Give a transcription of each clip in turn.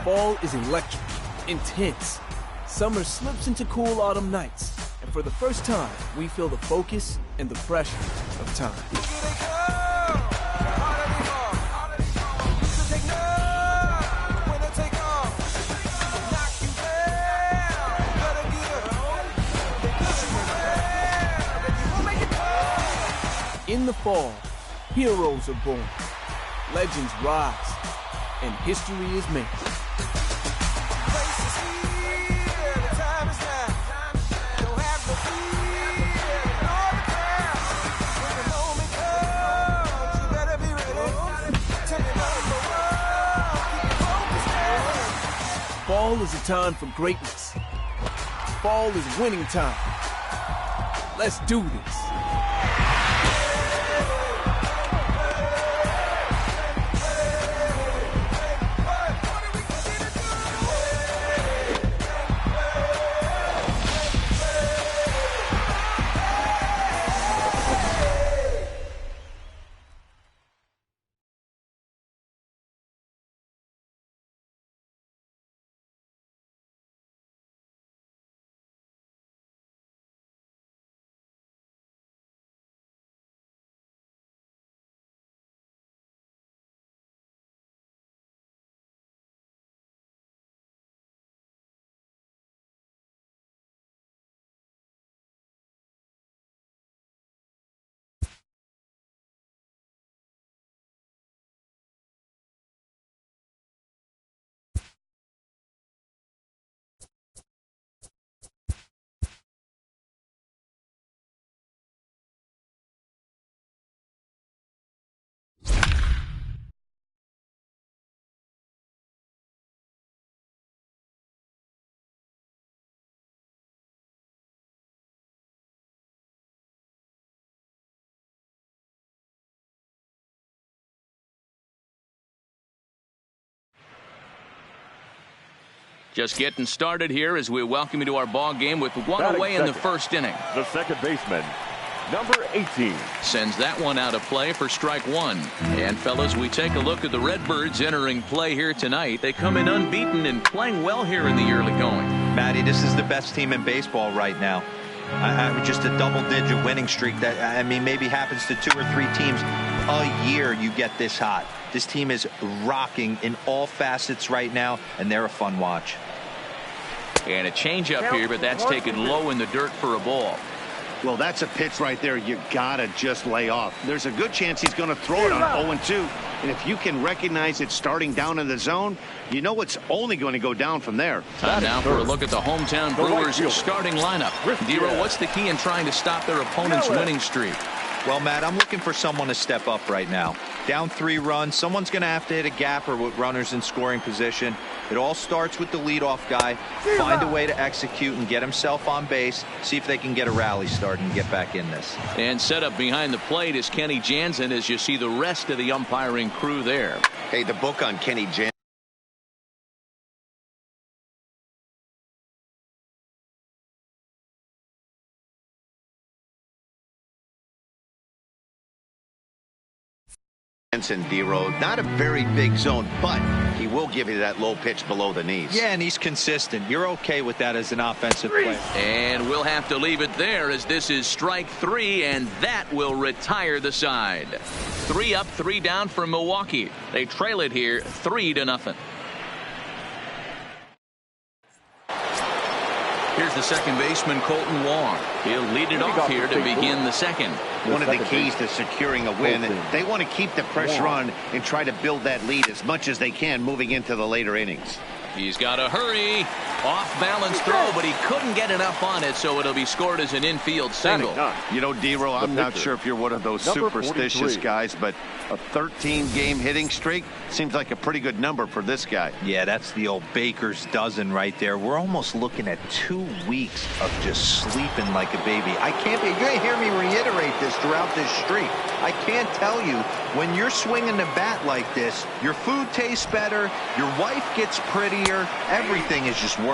Fall is electric, intense. Summer slips into cool autumn nights. And for the first time, we feel the focus and the pressure of time. In the fall, heroes are born, legends rise, and history is made. Fall is a time for greatness. Fall is winning time. Let's do this. Just getting started here as we welcome you to our ball game with one away in the first inning. The second baseman, number 18. Sends that one out of play for strike one. And fellas, we take a look at the Redbirds entering play here tonight. They come in unbeaten and playing well here in the early going. Matty, this is the best team in baseball right now. Just a double-digit winning streak that, I mean, maybe happens to 2 or 3 teams a year. You get this hot. This team is rocking in all facets right now, and they're a fun watch. And a changeup here, but that's taken low in the dirt for a ball. Well, that's a pitch right there you gotta just lay off. There's a good chance he's going to throw it on 0-2. And if you can recognize it starting down in the zone, you know it's only going to go down from there. Time now for a look at the hometown Brewers starting lineup. Dero, what's the key in trying to stop their opponent's winning streak? Well, Matt, I'm looking for someone to step up right now. Down 3 runs, someone's going to have to hit a gapper with runners in scoring position. It all starts with the leadoff guy. Find a way to execute and get himself on base. See if they can get a rally started and get back in this. And set up behind the plate is Kenny Jansen as you see the rest of the umpiring crew there. Hey, the book on Kenny Jansen. Dero, not a very big zone, but he will give you that low pitch below the knees. Yeah, and he's consistent. You're okay with that as an offensive player. And we'll have to leave it there as this is strike 3, and that will retire the side. 3 up, 3 down for Milwaukee. They trail it here 3-0. Here's the second baseman, Colton Wong. He'll lead it off here to begin the second. One of the keys to securing a win, they want to keep the pressure on and try to build that lead as much as they can moving into the later innings. He's got to hurry. Off-balance throw, but he couldn't get enough on it, so it'll be scored as an infield single. You know, Dero, I'm not sure if you're one of those superstitious guys, but a 13-game hitting streak seems like a pretty good number for this guy. Yeah, that's the old baker's dozen right there. We're almost looking at 2 weeks of just sleeping like a baby. You're going to hear me reiterate this throughout this streak. I can't tell you, when you're swinging the bat like this, your food tastes better, your wife gets prettier, everything is just working.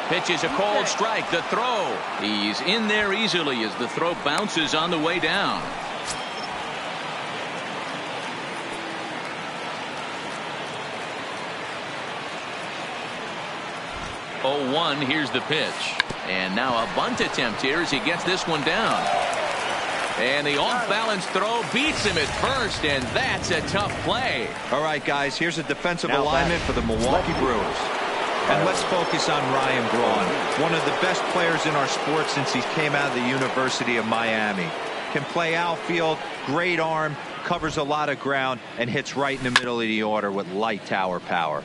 Pitch is a cold strike. The throw. He's in there easily as the throw bounces on the way down. 0-1. Here's the pitch. And now a bunt attempt here as he gets this one down. And the off-balance throw beats him at first, and that's a tough play. All right, guys, here's a defensive alignment for the Milwaukee Brewers. And let's focus on Ryan Braun, one of the best players in our sport since he came out of the University of Miami. Can play outfield, great arm, covers a lot of ground, and hits right in the middle of the order with light tower power.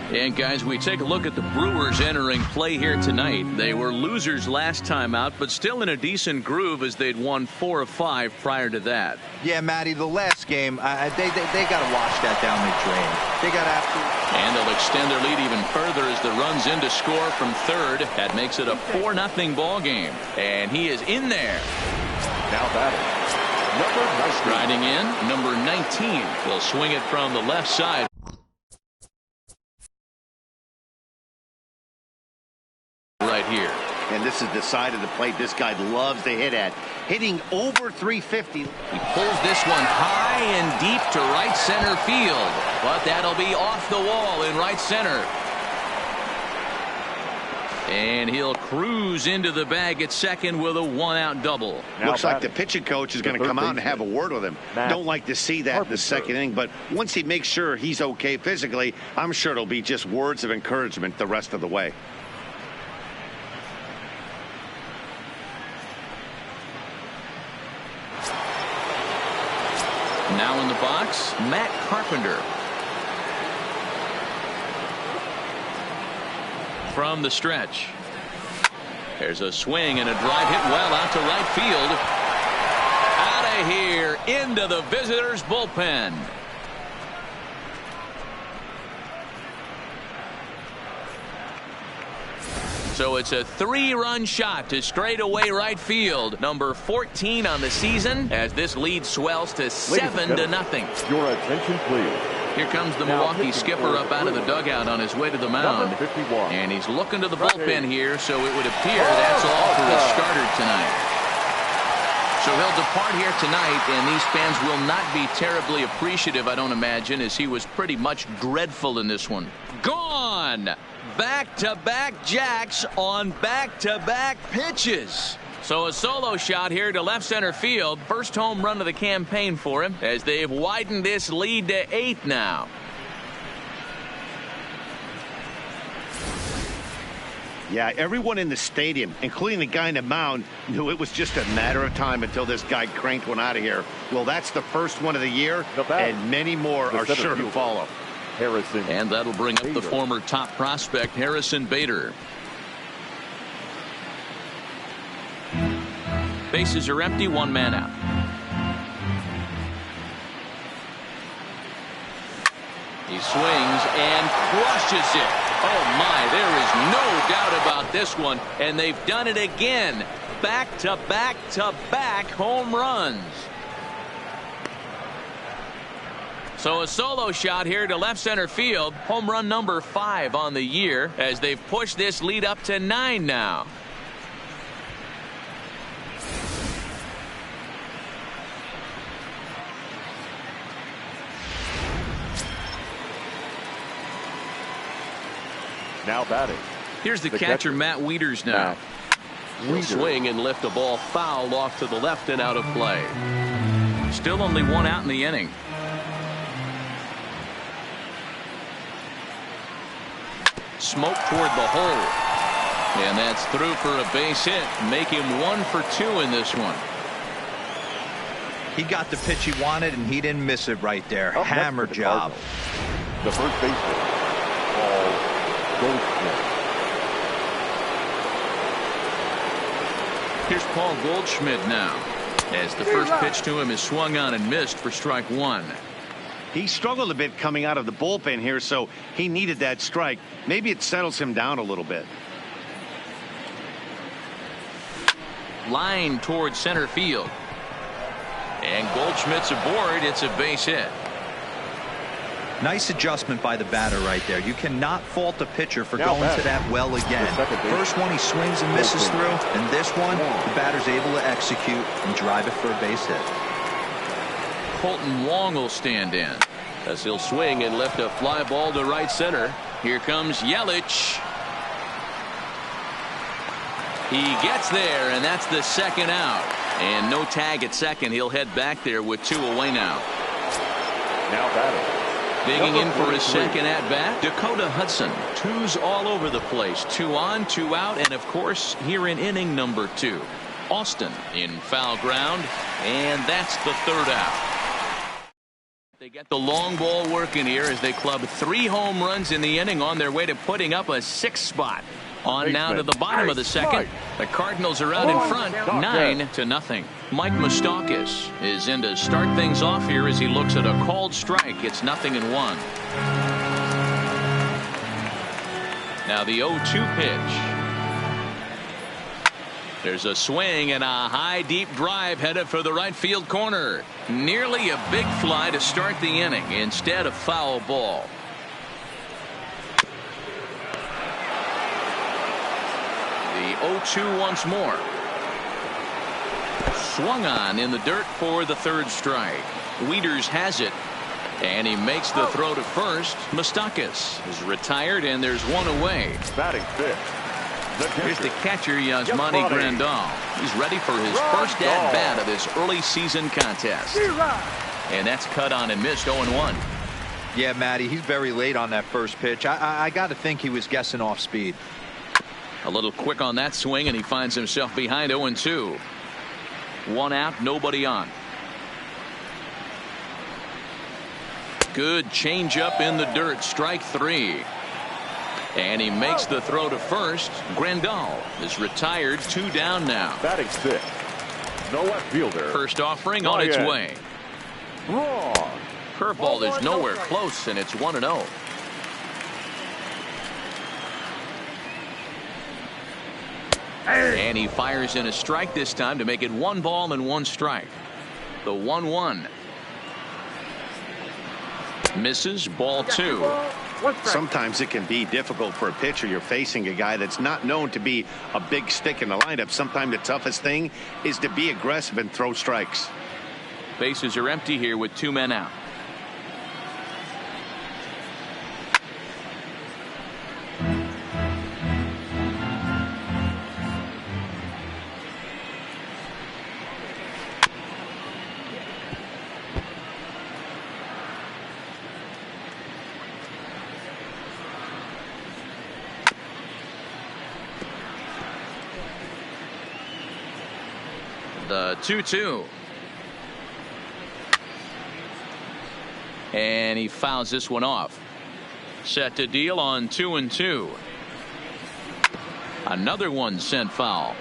And guys, we take a look at the Brewers entering play here tonight. They were losers last time out, but still in a decent groove as they'd won 4 of 5 prior to that. Yeah, Matty, the last game, they got to wash that down the drain. They got after. And they'll extend their lead even further as the run's in to score from third. That makes it a 4-0 ball game. And he is in there. Now batting, number 19. Striding in, number 19 will swing it from the left side. Right here. And this is the side of the plate this guy loves to hit at. Hitting over 350. He pulls this one high and deep to right center field. But that'll be off the wall in right center. And he'll cruise into the bag at second with a 1-out double. Looks like the pitching coach is going to come out and have a word with him. Don't like to see that in the second inning, but once he makes sure he's okay physically, I'm sure it'll be just words of encouragement the rest of the way. Now in the box, Matt Carpenter. From the stretch. There's a swing and a drive hit well out to right field. Out of here into the visitors' bullpen. So it's a 3-run shot to straightaway right field. Number 14 on the season as this lead swells to 7-0. Your attention, please. Here comes the Milwaukee skipper up out of the dugout on his way to the mound. And he's looking to the bullpen here, so it would appear that's all for his starter tonight. So he'll depart here tonight, and these fans will not be terribly appreciative, I don't imagine, as he was pretty much dreadful in this one. Gone! Back-to-back jacks on back-to-back pitches. So a solo shot here to left center field. First home run of the campaign for him as they've widened this lead to 8 now. Yeah, everyone in the stadium, including the guy in the mound, knew it was just a matter of time until this guy cranked one out of here. Well, that's the first one of the year, and many more are sure to follow. Harrison. And that'll bring up the former top prospect, Harrison Bader. Bases are empty, 1 man out. He swings and crushes it. Oh my, there is no doubt about this one. And they've done it again. Back to back to back home runs. So a solo shot here to left center field. Home run number 5 on the year as they've pushed this lead up to 9 now. Now batting. Here's the catcher, Matt Wieters now. He'll swing and lift a ball foul off to the left and out of play. Still only 1 out in the inning. Smoke toward the hole. And that's through for a base hit. Make him 1 for 2 in this one. He got the pitch he wanted, and he didn't miss it right there. Hammer job. The first baseman, Paul Goldschmidt. Here's Paul Goldschmidt now, as the first pitch to him is swung on and missed for strike 1. He struggled a bit coming out of the bullpen here, so he needed that strike. Maybe it settles him down a little bit. Line towards center field. And Goldschmidt's aboard. It's a base hit. Nice adjustment by the batter right there. You cannot fault the pitcher for going to that well again. First one he swings and misses through, and this one the batter's able to execute and drive it for a base hit. Colton Wong will stand in as he'll swing and lift a fly ball to right center. Here comes Yelich. He gets there, and that's the second out. And no tag at second. He'll head back there with 2 away now. Now batting. Digging in for his second at-bat, Dakota Hudson. 2's all over the place. 2 on, 2 out, and of course, here in inning number 2. Austin in foul ground, and that's the 3rd out. They get the long ball working here as they club 3 home runs in the inning on their way to putting up a 6th spot. On now to the bottom of the second. The Cardinals are out in front, 9-0. Mike Moustakas is in to start things off here as he looks at a called strike. It's 0-1. Now the 0-2 pitch. There's a swing and a high deep drive headed for the right field corner. Nearly a big fly to start the inning instead of foul ball. The 0-2 once more. Swung on in the dirt for the 3rd strike. Wieters has it, and he makes the throw to first. Moustakas is retired, and there's 1 away. Batting 5th. Here's the catcher, Yasmani Grandal. He's ready for his first at-bat of this early season contest. And that's cut on and missed 0-1. Yeah, Matty, he's very late on that first pitch. I got to think he was guessing off speed. A little quick on that swing, and he finds himself behind 0-2. 1 out, nobody on. Good changeup in the dirt, strike 3. And he makes the throw to first. Grandal is retired, 2 down now. Batting 6th. No left fielder. First offering on its way. Wrong. Curveball is nowhere close, and it's 1-0. And he fires in a strike this time to make it 1 ball and 1 strike. The 1-1. Misses, ball 2. Sometimes it can be difficult for a pitcher. You're facing a guy that's not known to be a big stick in the lineup. Sometimes the toughest thing is to be aggressive and throw strikes. Bases are empty here with 2 men out. The 2-2. And he fouls this one off. Set to deal on 2-2. Another one sent foul.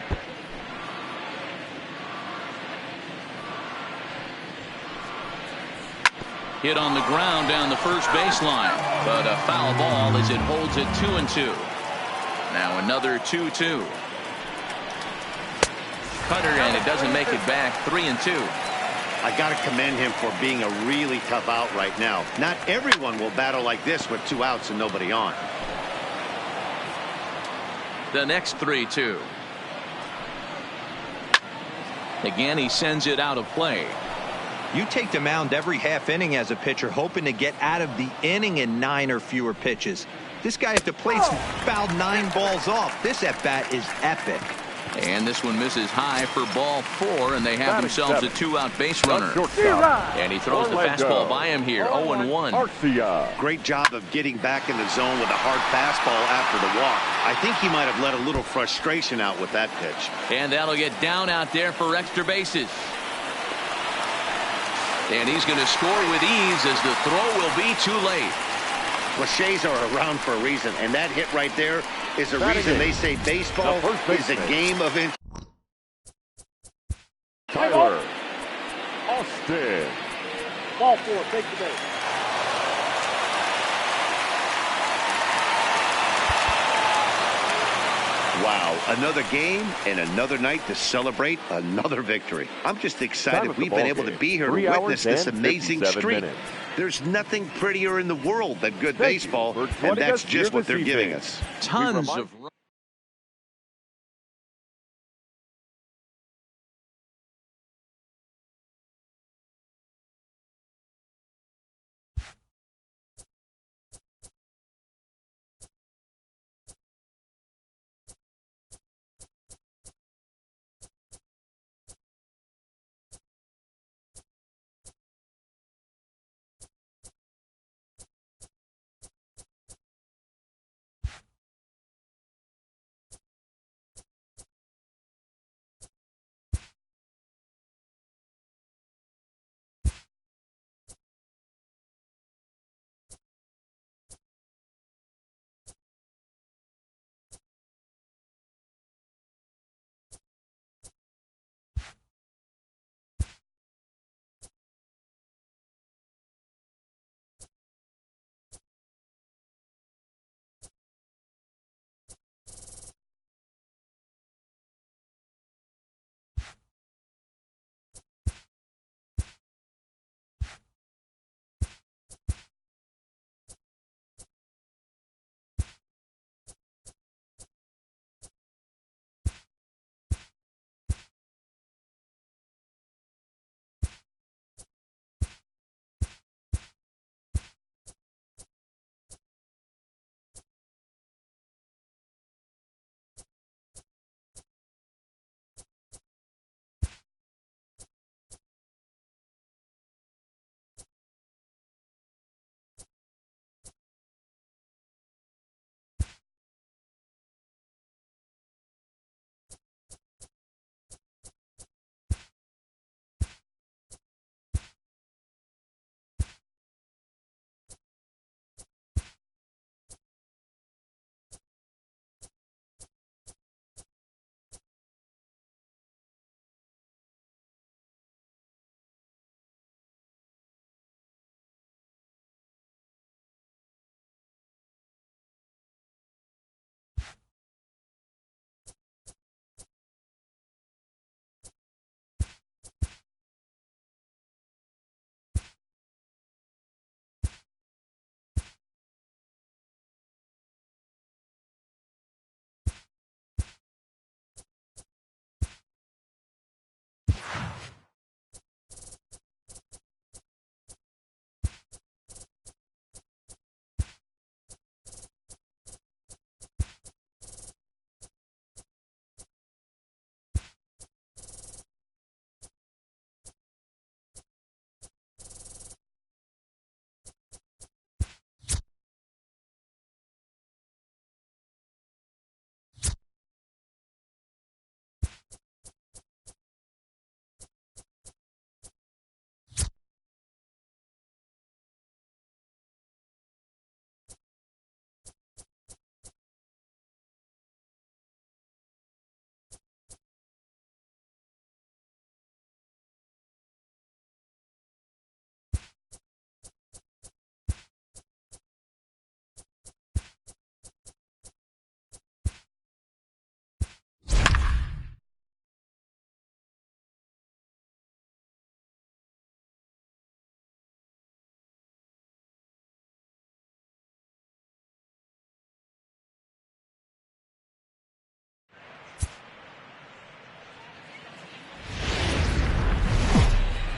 Hit on the ground down the first baseline, but a foul ball as it holds it 2-2. Now another 2-2. Cutter, and it doesn't make it back. 3-2. I got to commend him for being a really tough out right now. Not everyone will battle like this with 2 outs and nobody on. The next 3-2. Again, he sends it out of play. You take the mound every half inning as a pitcher, hoping to get out of the inning in 9 or fewer pitches. This guy at the plate's fouled 9 balls off. This at bat is epic. And this one misses high for ball 4, and they have themselves a 2-out base runner. And he throws the fastball by him here. 0-1. Great job of getting back in the zone with a hard fastball after the walk. I think he might have let a little frustration out with that pitch. And that'll get down out there for extra bases. And he's going to score with ease as the throw will be too late. Cliches are around for a reason, and that hit right there is the reason they say baseball is a game of inches. Tyler Austin. Ball 4, take the base. Wow, another game and another night to celebrate another victory. I'm just excited we've been able to be here to witness this amazing streak. There's nothing prettier in the world than good baseball, and that's just what they're giving us. Tons of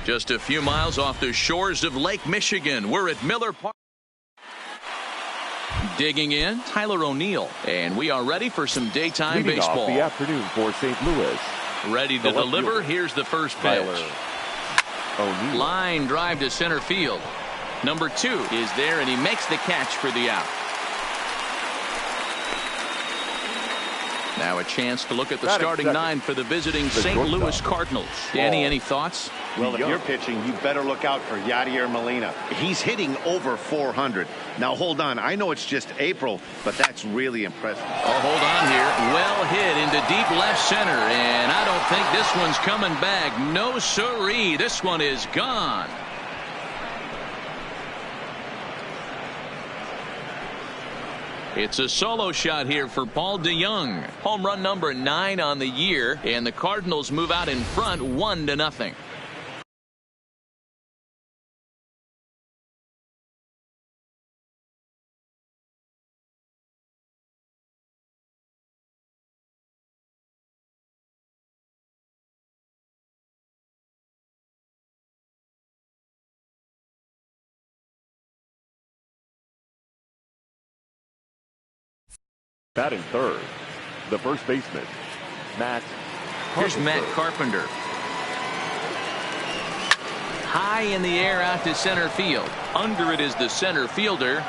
Just a few miles off the shores of Lake Michigan, we're at Miller Park. Digging in, Tyler O'Neill, and we are ready for some daytime Leading baseball. off the afternoon for St. Louis. Ready to deliver. Here's the first pitch. O'Neill. Line drive to center field. Number 2 is there, and he makes the catch for the out. Now a chance to look at the starting 9 for the visiting St. Louis Cardinals. Danny, any thoughts? Well, if you're pitching, you better look out for Yadier Molina. He's hitting over 400. Now, hold on. I know it's just April, but that's really impressive. Oh, hold on here. Well hit into deep left center, and I don't think this one's coming back. No siree. This one is gone. It's a solo shot here for Paul DeJong. Home run number 9 on the year, and the Cardinals move out in front 1-0. Batting third, the first baseman, Matt Carpenter. Here's Matt Carpenter. High in the air out to center field. Under it is the center fielder.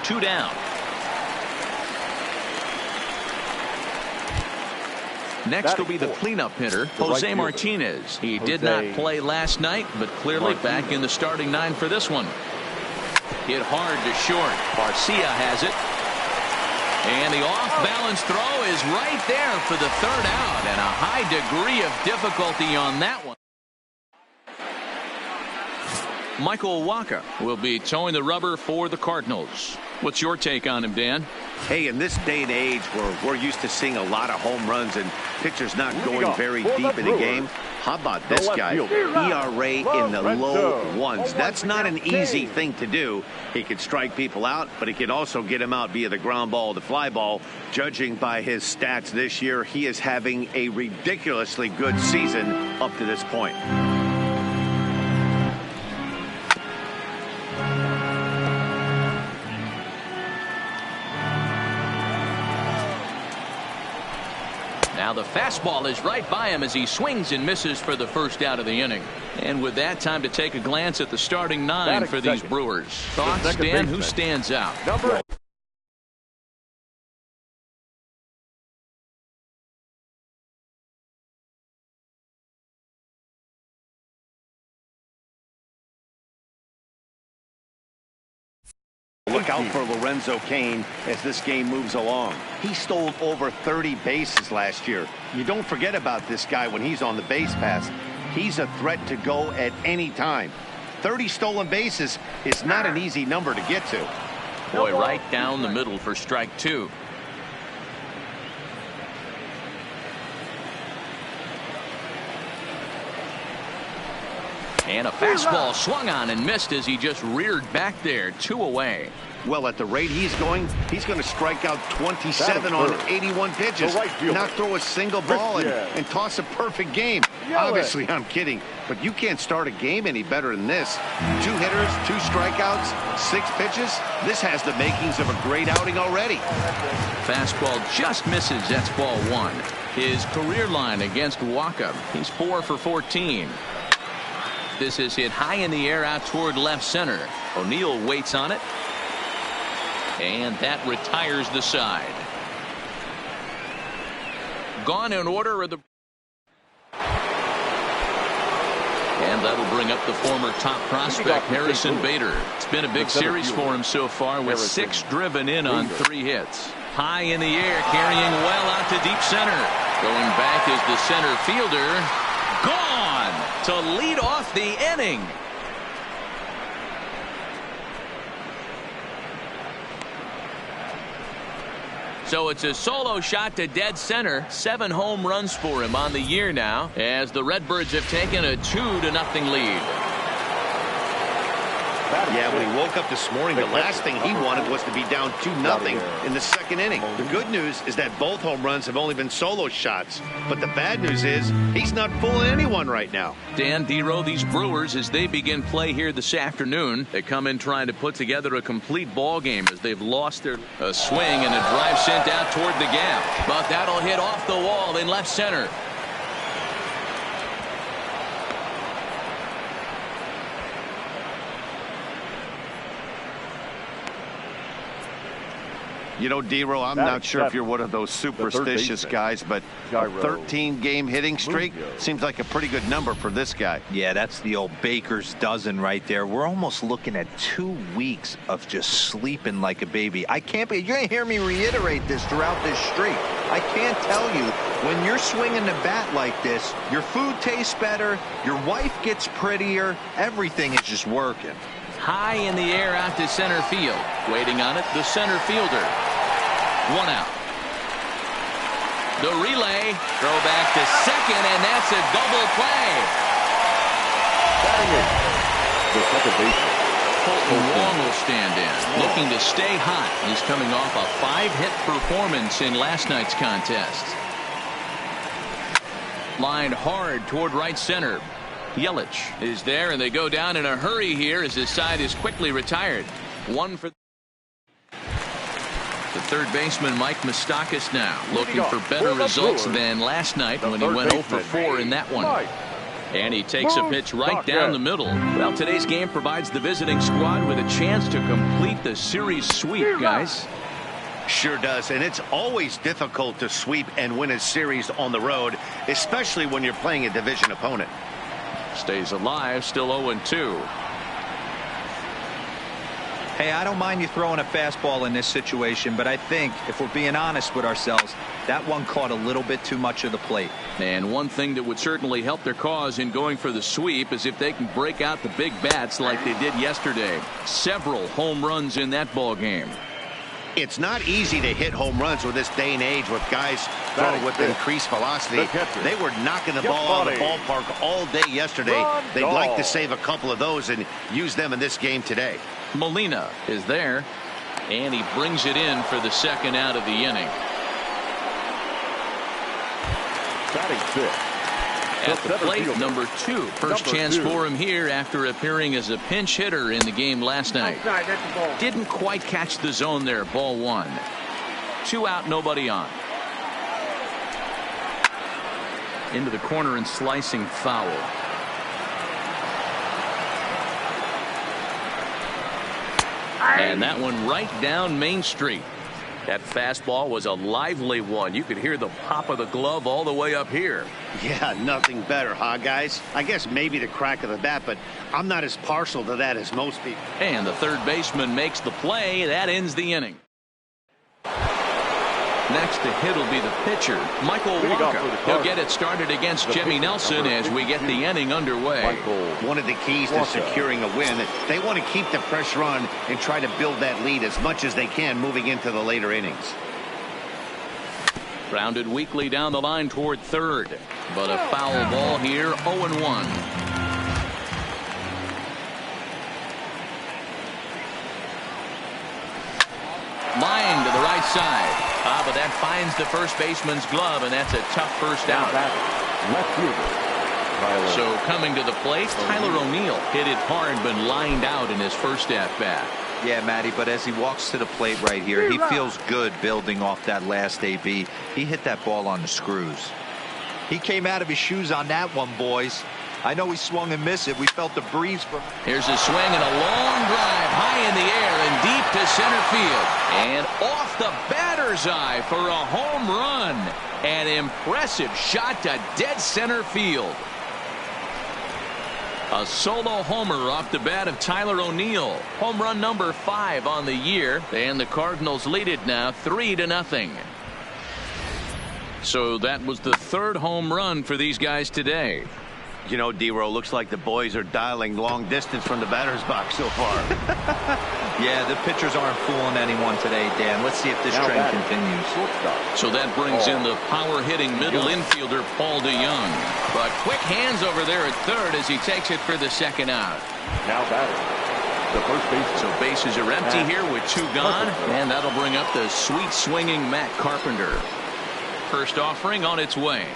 2 down. Next will be the cleanup hitter, Jose Martinez. He did not play last night, but clearly back in the starting 9 for this one. Hit hard to short. Garcia has it. And the off-balance throw is right there for the 3rd out, and a high degree of difficulty on that one. Michael Wacha will be towing the rubber for the Cardinals. What's your take on him, Dan? Hey, in this day and age where we're used to seeing a lot of home runs and pitchers not going very deep in the game, how about this guy? ERA in the low 1s. That's not an easy thing to do. He can strike people out, but he can also get them out via the ground ball, the fly ball. Judging by his stats this year, he is having a ridiculously good season up to this point. Now the fastball is right by him as he swings and misses for the first out of the inning. And with that, time to take a glance at the starting 9 for these Brewers. Thoughts, Dan? Who stands out? Number Look out for Lorenzo Cain as this game moves along. He stole over 30 bases last year. You don't forget about this guy when he's on the base pass. He's a threat to go at any time. 30 stolen bases is not an easy number to get to. Boy, right down the middle for strike 2. And a fastball swung on and missed as he just reared back there. 2 away. Well, at the rate he's going to strike out 27 on 81 pitches, not throw a single ball, and toss a perfect game. Obviously, I'm kidding, but you can't start a game any better than this. 2 hitters, 2 strikeouts, 6 pitches. This has the makings of a great outing already. Fastball just misses. That's ball 1. His career line against Wacha. He's 4 for 14. This is hit high in the air out toward left center. O'Neill waits on it. And that retires the side. Gone in order of the... And that'll bring up the former top prospect, Harrison Bader. It's been a big series for him so far with 6 driven in on 3 hits. High in the air, carrying well out to deep center. Going back is the center fielder. Gone to lead off the inning. So it's a solo shot to dead center. 7 home runs for him on the year now, as the Redbirds have taken a 2-0 lead. Yeah, when he woke up this morning, the last thing he wanted was to be down 2-0 in the second inning. The good news is that both home runs have only been solo shots. But the bad news is he's not fooling anyone right now. Dan Dero, these Brewers, as they begin play here this afternoon, they come in trying to put together a complete ball game as they've lost their swing and a drive sent out toward the gap. But that'll hit off the wall in left center. You know, Dero, I'm not sure if you're one of those superstitious guys, but a 13-game hitting streak seems like a pretty good number for this guy. Yeah, that's the old baker's dozen right there. We're almost looking at 2 weeks of just sleeping like a baby. I can't be. You're going to hear me reiterate this throughout this streak. I can't tell you, when you're swinging the bat like this, your food tastes better, your wife gets prettier, everything is just working. High in the air out to center field. Waiting on it, the center fielder. 1 out. The relay. Throw back to second, and that's a double play. Batting in, the second baseman. Colton Wong will stand in, looking to stay hot. He's coming off a 5-hit performance in last night's contest. Lined hard toward right center. Yelich is there, and they go down in a hurry here as his side is quickly retired. One for the third baseman, Mike Moustakas, now looking for better results than last night when he went 0 for 4 in that one. And he takes a pitch right down the middle. Well, today's game provides the visiting squad with a chance to complete the series sweep, guys. Sure does, and it's always difficult to sweep and win a series on the road, especially when you're playing a division opponent. Stays alive, still 0-2. Hey, I don't mind you throwing a fastball in this situation, but I think if we're being honest with ourselves, that one caught a little bit too much of the plate. And one thing that would certainly help their cause in going for the sweep is if they can break out the big bats like they did yesterday. Several home runs in that ball game. It's not easy to hit home runs with this day and age with guys throwing with increased velocity. They were knocking the ball out of the ballpark all day yesterday. They'd like to save a couple of those and use them in this game today. Molina is there, and he brings it in for the second out of the inning. Batting fifth. At the plate, number 2. First chance for him here after appearing as a pinch hitter in the game last night. Didn't quite catch the zone there. Ball 1. 2 out, nobody on. Into the corner and slicing foul. And that one right down Main Street. That fastball was a lively one. You could hear the pop of the glove all the way up here. Yeah, nothing better, huh, guys? I guess maybe the crack of the bat, but I'm not as partial to that as most people. And the third baseman makes the play. That ends the inning. Next to hit will be the pitcher, Michael Wacha. He'll get it started against Jimmy Nelson as we get the inning underway. One of the keys to securing a win, they want to keep the pressure on and try to build that lead as much as they can moving into the later innings. Grounded weakly down the line toward third, but a foul ball here, 0-1. Line to the right side. But that finds the first baseman's glove, and that's a tough first out. So coming to the plate, Tyler O'Neill hit it hard, but lined out in his first at-bat. Yeah, Matty, but as he walks to the plate right here, he feels good building off that last AB. He hit that ball on the screws. He came out of his shoes on that one, boys. I know he swung and missed it. We felt the breeze from. Here's a swing and a long drive high in the air and deep to center field. And off the batter's eye for a home run. An impressive shot to dead center field. A solo homer off the bat of Tyler O'Neill. Home run number 5 on the year. And the Cardinals lead it now 3-0. So that was the third home run for these guys today. You know, Dero, looks like the boys are dialing long distance from the batter's box so far. Yeah, the pitchers aren't fooling anyone today, Dan. Let's see if this trend continues. So that brings in the power-hitting middle infielder, Paul DeJong. But quick hands over there at third as he takes it for the second out. Now batting, the first base. So bases are empty here with 2 gone, and that'll bring up the sweet swinging Matt Carpenter. First offering on its way.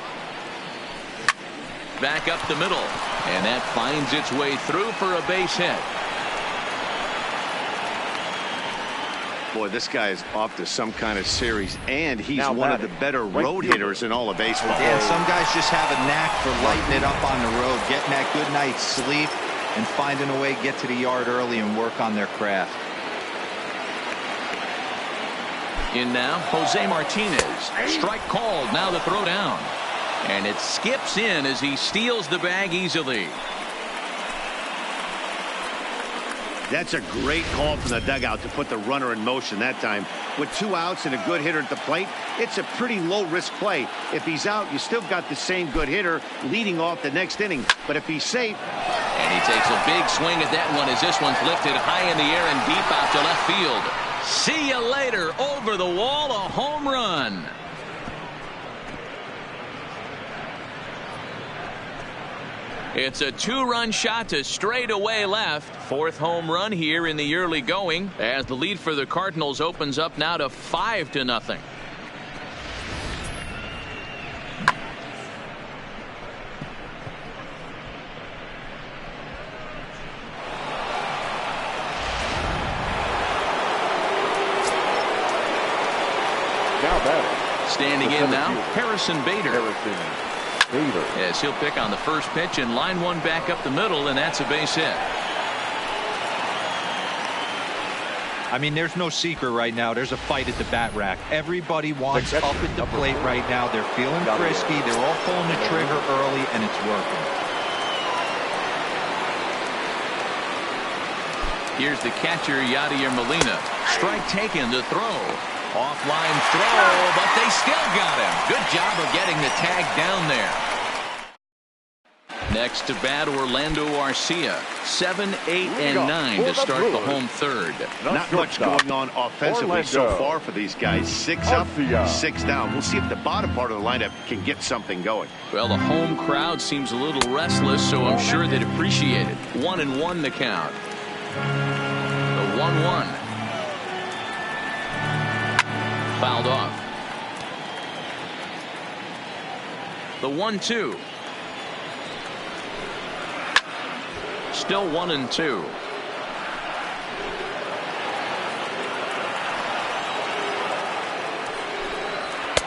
Back up the middle, and that finds its way through for a base hit. Boy, this guy is off to some kind of series, and he's one of the better road hitters in all of baseball. Yeah, some guys just have a knack for lighting it up on the road, getting that good night's sleep, and finding a way to get to the yard early and work on their craft. In now, Jose Martinez. Strike called, now the throw down. And it skips in as he steals the bag easily. That's a great call from the dugout to put the runner in motion that time. With 2 outs and a good hitter at the plate, it's a pretty low-risk play. If he's out, you still got the same good hitter leading off the next inning. But if he's safe... And he takes a big swing at that one as this one's lifted high in the air and deep out to left field. See you later. Over the wall, a home run. It's a 2-run shot to straightaway left. 4th home run here in the early going as the lead for the Cardinals opens up now to 5-0. Now batting. Standing in now, Harrison Bader. As he'll pick on the first pitch and line one back up the middle, and that's a base hit. I mean, there's no secret right now. There's a fight at the bat rack. Everybody wants up at the plate right now. They're feeling frisky. They're all pulling the trigger early, and it's working. Here's the catcher, Yadier Molina. Strike taken to throw. Offline throw, but they still got him. Good job of getting the tag down there. Next to bat, Orlando Arcia. 7, 8, and 9 to start the home third. Not much going on offensively so far for these guys. 6 up, 6 down. We'll see if the bottom part of the lineup can get something going. Well, the home crowd seems a little restless, so I'm sure they'd appreciate it. 1-1 the count. The 1-1. Fouled off. The 1-2. Still 1-2.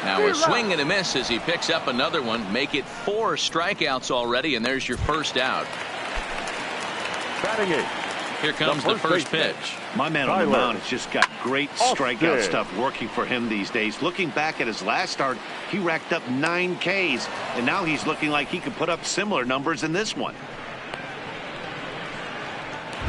Now a swing and a miss as he picks up another one. Make it 4 strikeouts already, and there's your first out. Batting 8. Here comes the first pitch. My man on the mound has just got great strikeout stuff working for him these days. Looking back at his last start, he racked up 9 Ks, and now he's looking like he could put up similar numbers in this one.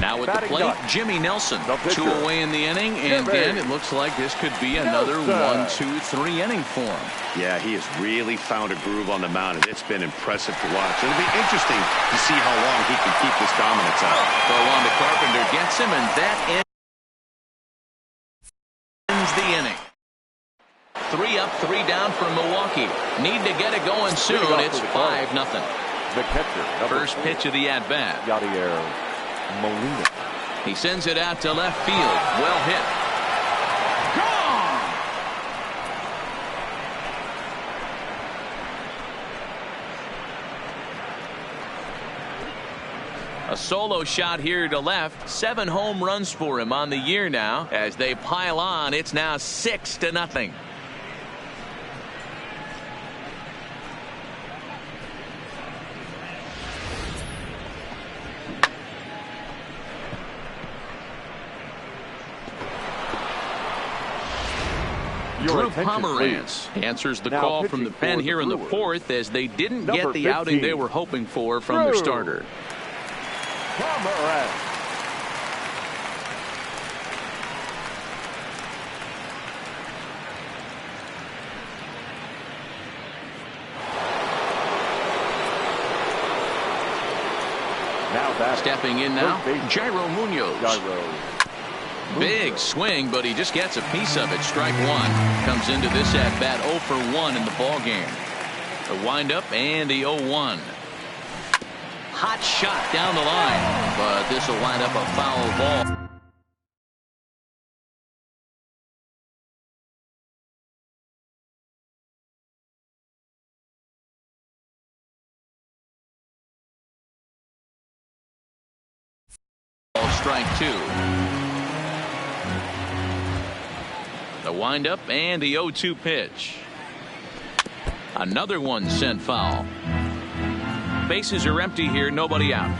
Now at the plate, Jimmy Nelson. 2 away in the inning, and then it looks like this could be another 1-2-3 inning for him. Yeah, he has really found a groove on the mound, and it's been impressive to watch. It'll be interesting to see how long he can keep this dominance up. Throw on to Carpenter gets him, and that ends the inning. 3 up, 3 down for Milwaukee. Need to get it going soon. It's 5-0. The catcher. First pitch of the at-bat. Yadier Molina. He sends it out to left field. Well hit. Gone! A solo shot here to left. 7 home runs for him on the year now. As they pile on, it's now 6-0. Drew Pomeranz answers the call from the pen here in the 4th as they didn't get the outing they were hoping for from their starter. Pomeranz. Stepping in now, Jairo Munoz. Big swing, but he just gets a piece of it. Strike 1. Comes into this at bat 0 for 1 in the ball game. The windup and the 0-1. hot shot down the line, but this will wind up a foul ball. Strike two. The windup and the 0-2 pitch. Another one sent foul. Bases are empty here, nobody out.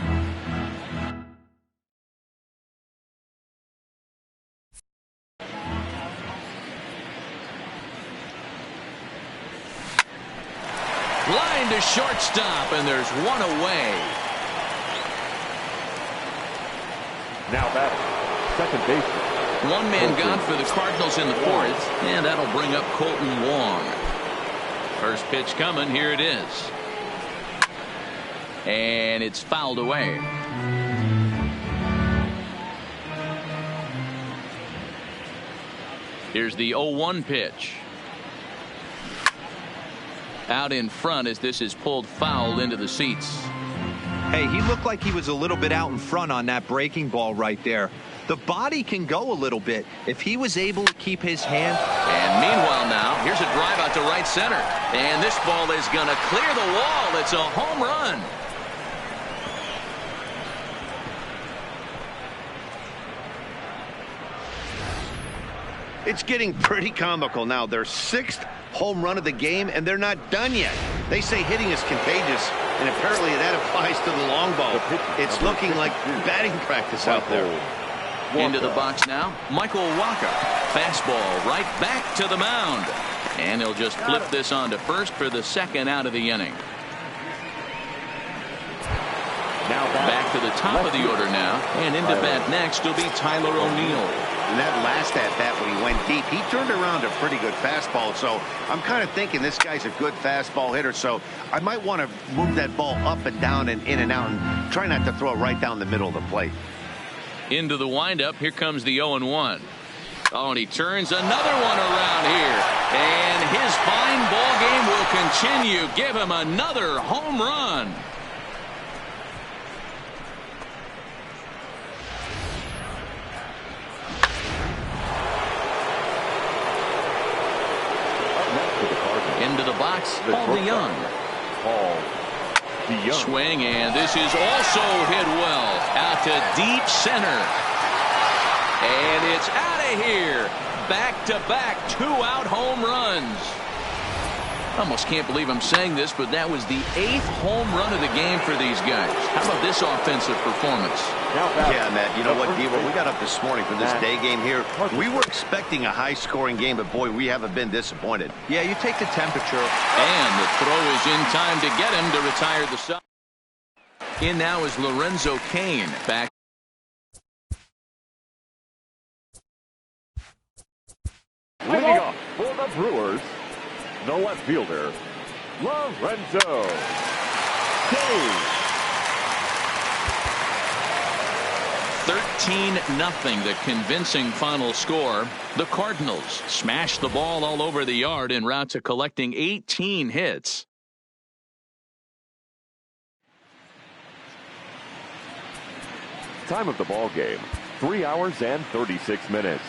Line to shortstop, and there's one away. Now batting, second baseman. One man gone for the Cardinals in the fourth, and that'll bring up Colton Wong. First pitch coming, here it is. And it's fouled away. Here's the 0-1 pitch. Out in front as this is pulled foul into the seats. Hey, he looked like he was a little bit out in front on that breaking ball right there. The body can go a little bit if he was able to keep his hand. And meanwhile now, here's a drive out to right center. And this ball is going to clear the wall. It's a home run. It's getting pretty comical now. Their sixth home run of the game, and they're not done yet. They say hitting is contagious, and apparently that applies to the long ball. It's looking like batting practice out there. Into the box now, Michael Wacha. Fastball right back to the mound. And he'll just flip this on to first for the second out of the inning. Now back to the top of the order now, and into bat next will be Tyler O'Neill. And that last at-bat when he went deep, he turned around a pretty good fastball. So I'm kind of thinking this guy's a good fastball hitter. So I might want to move that ball up and down and in and out and try not to throw it right down the middle of the plate. Into the windup, here comes the 0-1. Oh, and he turns another one around here. And his fine ball game will continue. Give him another home run. Into the box, Paul DeYoung. Swing, and this is also hit well out to deep center. And it's out of here. Back-to-back two-out home runs. Almost can't believe I'm saying this, but that was the 8th home run of the game for these guys. How about this offensive performance? Yeah, Matt, you know what, D, when we got up this morning for this day game here, we were expecting a high-scoring game, but boy, we haven't been disappointed. Yeah, you take the temperature. And the throw is in time to get him to retire the side. In now is Lorenzo Cain. Back. Leading off for the Brewers, the left fielder, Lorenzo Cain. 13-0, the convincing final score. The Cardinals smashed the ball all over the yard en route to collecting 18 hits. Time of the ball game, 3 hours and 36 minutes.